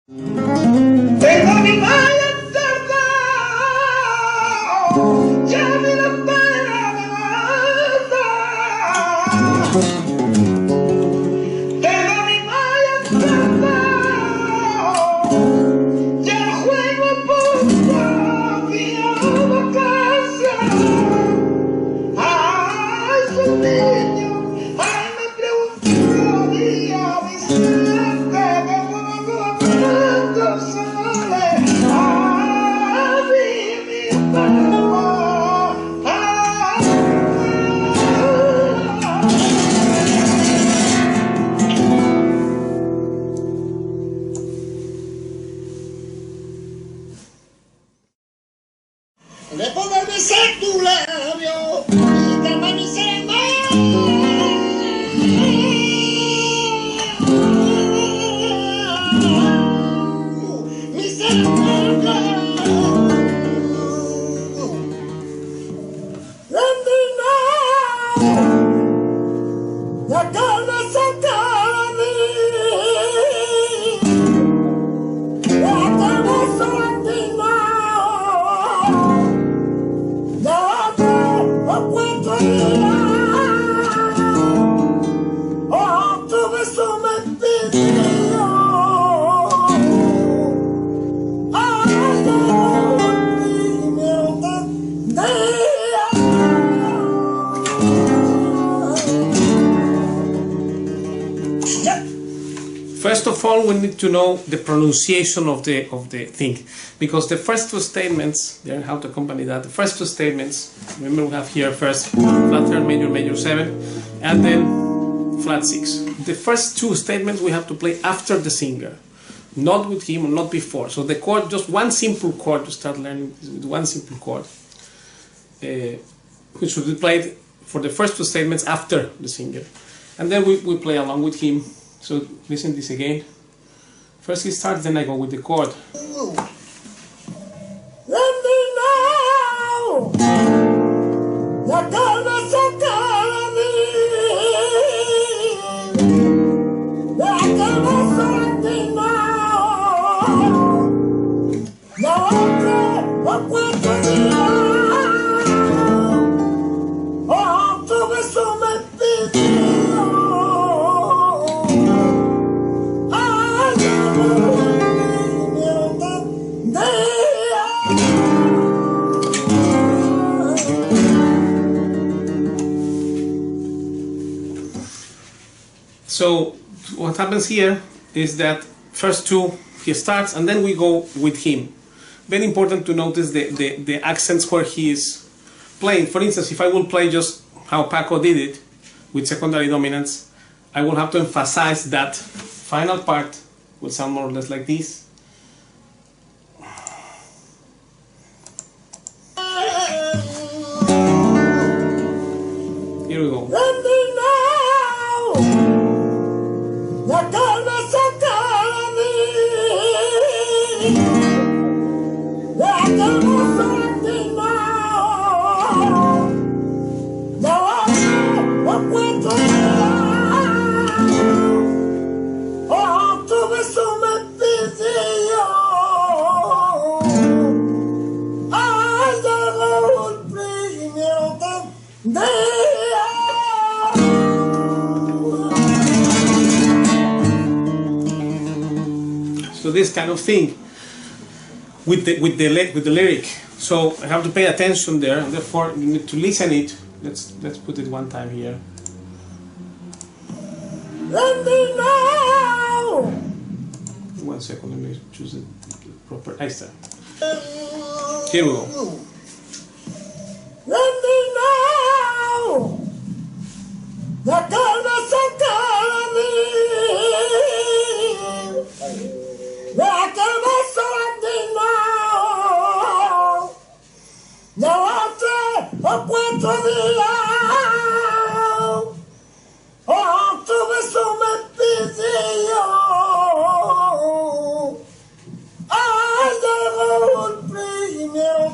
Tengo mi malla tarda, ya me la para de basta. Tengo mi malla tarda, ya el juego puta, viado a casa. Ay, su niño, ay, me pregunto día, Vicente, de poder besar tu labio y de amanecer en mis la carne sacada la carne sacada la cuento día tu beso me pidió First of all, we need to know the pronunciation of the thing, because the first two statements, there, how to accompany that. The first two statements, remember we have here first flat third major, major 7, and then flat 6. The first two statements we have to play after the singer, not with him or not before. So the chord, just one simple chord to start learning with one simple chord, which should be played for the first two statements after the singer, and then we play along with him. So listen this again. First he starts, then I go with the chord. Let me know. La carne sacada la carne sacada la otra la cuento día tu beso me pidió. So what happens here is that first two he starts and then we go with him. Very important to notice the accents where he is playing. For instance, if I will play just how Paco did it with secondary dominants, I will have to emphasize that final part will sound more or less like this. Here we go. La carne sacada la carne sacada la cuento tu beso me pidió. Ay, llegó el primero de So this kind of thing with the lyric. So I have to pay attention there, and therefore you need to listen it. Let's put it one time here. Let me know. 1 second, let me choose the proper. Ahí está. Here we go. Let me know. La carne sacada la carne sacada la otra a 4 días tu beso me pidió. Ay, llegó el primero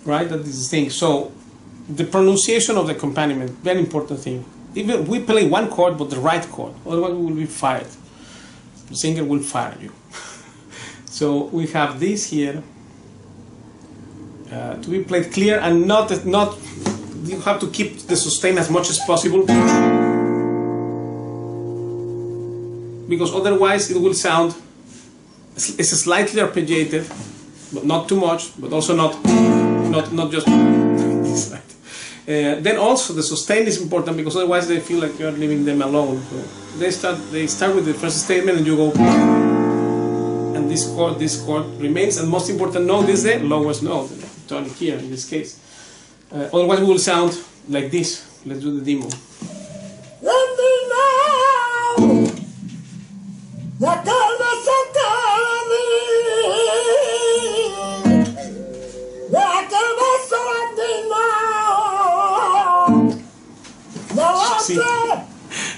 right? That is the thing. So the pronunciation of the accompaniment, very important thing. Even we play one chord, but the right chord, otherwise we will be fired. The singer will fire you. So we have this here to be played clear, and not you have to keep the sustain as much as possible, because otherwise it will sound, it's slightly arpeggiated, but not too much, but also not just this side. Then also the sustain is important, because otherwise they feel like you are leaving them alone. So they start with the first statement and you go, and this chord remains, and most important note is the lowest note, the tonic here in this case. Otherwise we will sound like this. Let's do the demo. See,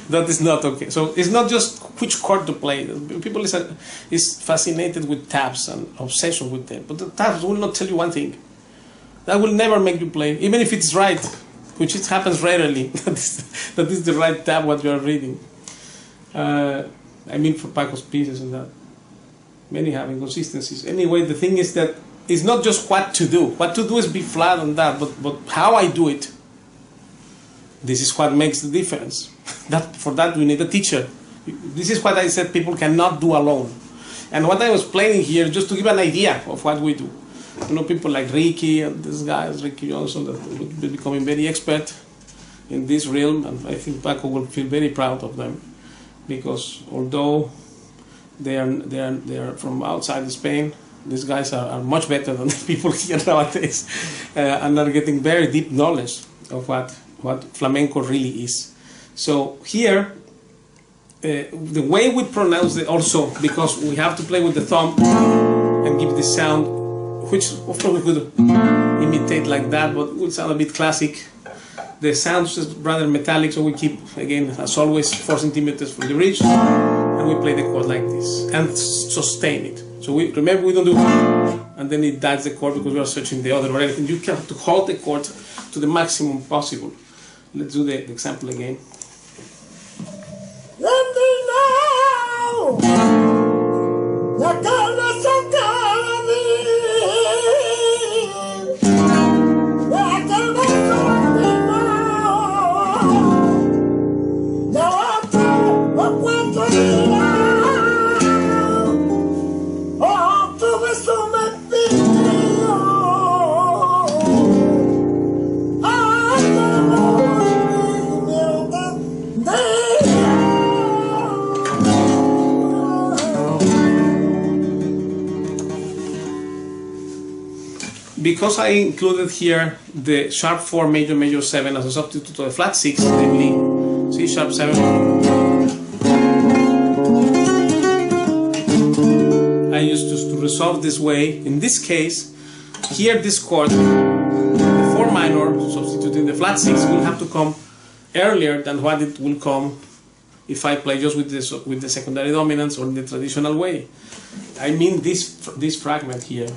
that is not okay. So it's not just which chord to play. People is fascinated with tabs and obsession with them, but the tabs will not tell you one thing. That will never make you play, even if it's right, which it happens rarely. that is the right tab what you are reading. I mean, for Paco's pieces and that, many have inconsistencies. Anyway, the thing is that it's not just what to do. What to do is be flat on that, but how I do it, this is what makes the difference. For that we need a teacher. This is what I said people cannot do alone. And what I was playing here, just to give an idea of what we do. You know, people like Ricky and this guy, Ricky Johnson, that will be becoming very expert in this realm, and I think Paco will feel very proud of them, because although they are from outside Spain, these guys are much better than the people here nowadays, and are getting very deep knowledge of what flamenco really is. So here, the way we pronounce it also, because we have to play with the thumb and give the sound, which of course we could imitate like that, but it would sound a bit classic. The sound is rather metallic, so we keep, again, as always, 4 centimeters from the bridge, and we play the chord like this, and sustain it. So we remember, we don't do, and then it dies the chord, because we are searching the other direction. You have to hold the chord to the maximum possible. Let's do the example again. Because I included here the sharp 4 major major 7 as a substitute to the flat 6, namely C sharp 7, I used to resolve this way. In this case, here this chord, the 4 minor substituting the flat 6, will have to come earlier than what it will come if I play just with the secondary dominants or in the traditional way. I mean this fragment here.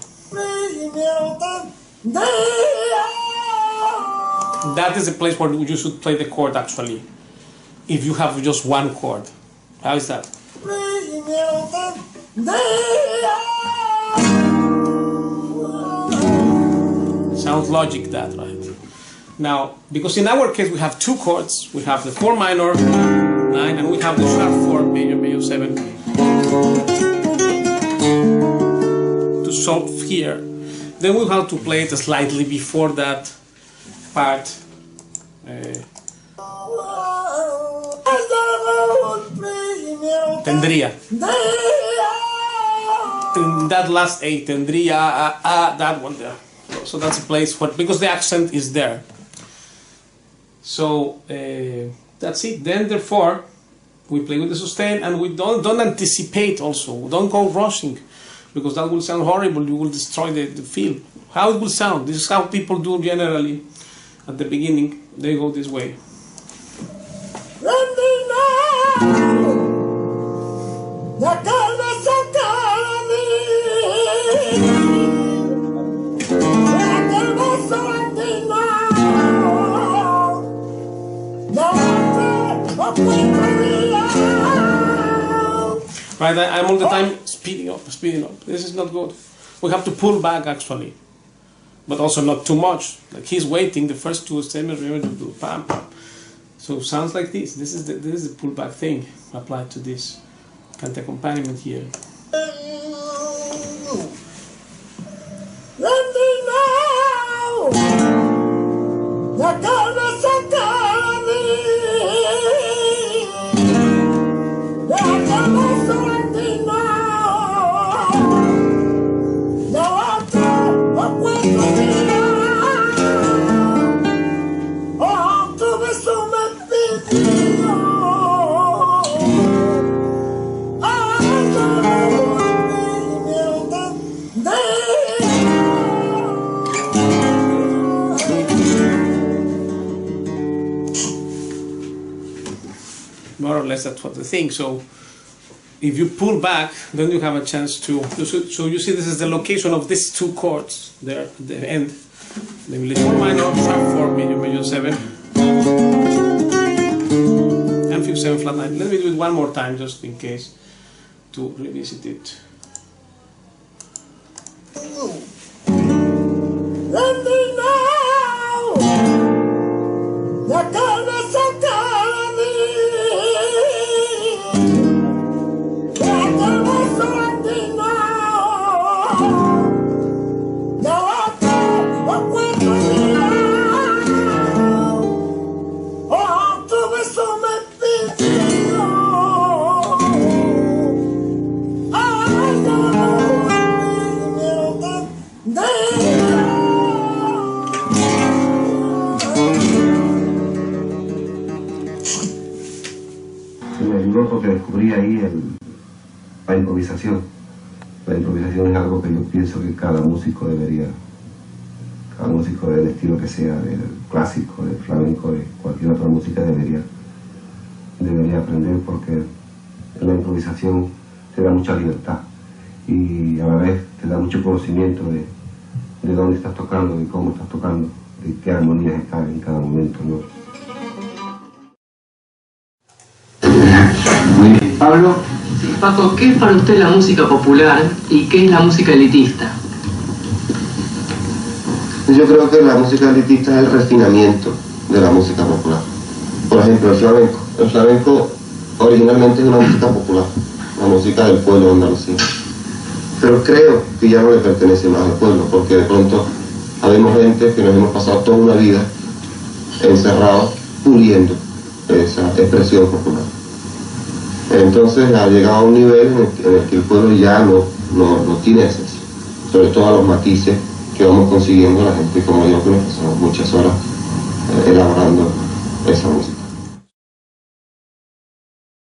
That is the place where you should play the chord actually, if you have just one chord. How is that? Sounds logic, that, right? Now, because in our case we have 2 chords, we have the 4 minor 9 and we have the sharp 4 major major 7 to solve here. Then we have to play it slightly before that part. Tendría. That last A, tendría, that one there. So that's a place where, because the accent is there. So that's it. Then therefore, we play with the sustain, and we don't anticipate also. Don't go rushing, because that will sound horrible. You will destroy the feel. How it will sound. This is how people do generally at the beginning. They go this way. Right? I'm all the time speeding up, speeding up. This is not good. We have to pull back actually, but also not too much. Like he's waiting. The first two statements, remember to do pam pam. So sounds like this. This is the pullback thing applied to this cante accompaniment here. More or less that's what the thing. So if you pull back, then you have a chance to. So you see, this is the location of these two chords there at the end. Let me four minor, sharp 4, major, major 7, and fifth 7 flat 9. Let me do it one more time just in case to revisit it. Porque descubrí ahí la improvisación. La improvisación es algo que yo pienso que cada músico del estilo que sea, del clásico, del flamenco, de cualquier otra música debería aprender, porque en la improvisación te da mucha libertad y a la vez te da mucho conocimiento de dónde estás tocando, de cómo estás tocando, de qué armonías están en cada momento, ¿no? Muy bien. Pablo. Sí, Paco, ¿qué es para usted la música popular y qué es la música elitista? Yo creo que la música elitista es el refinamiento de la música popular. Por ejemplo, el flamenco. El flamenco originalmente es una música popular, la música del pueblo de Andalucía. Pero creo que ya no le pertenece más al pueblo, porque de pronto habemos gente que nos hemos pasado toda una vida encerrados, puliendo esa expresión popular. Entonces ha llegado a un nivel en el que el pueblo ya no tiene esencia, sobre todo a los matices que vamos consiguiendo la gente como yo, que nos pasamos muchas horas elaborando esa música.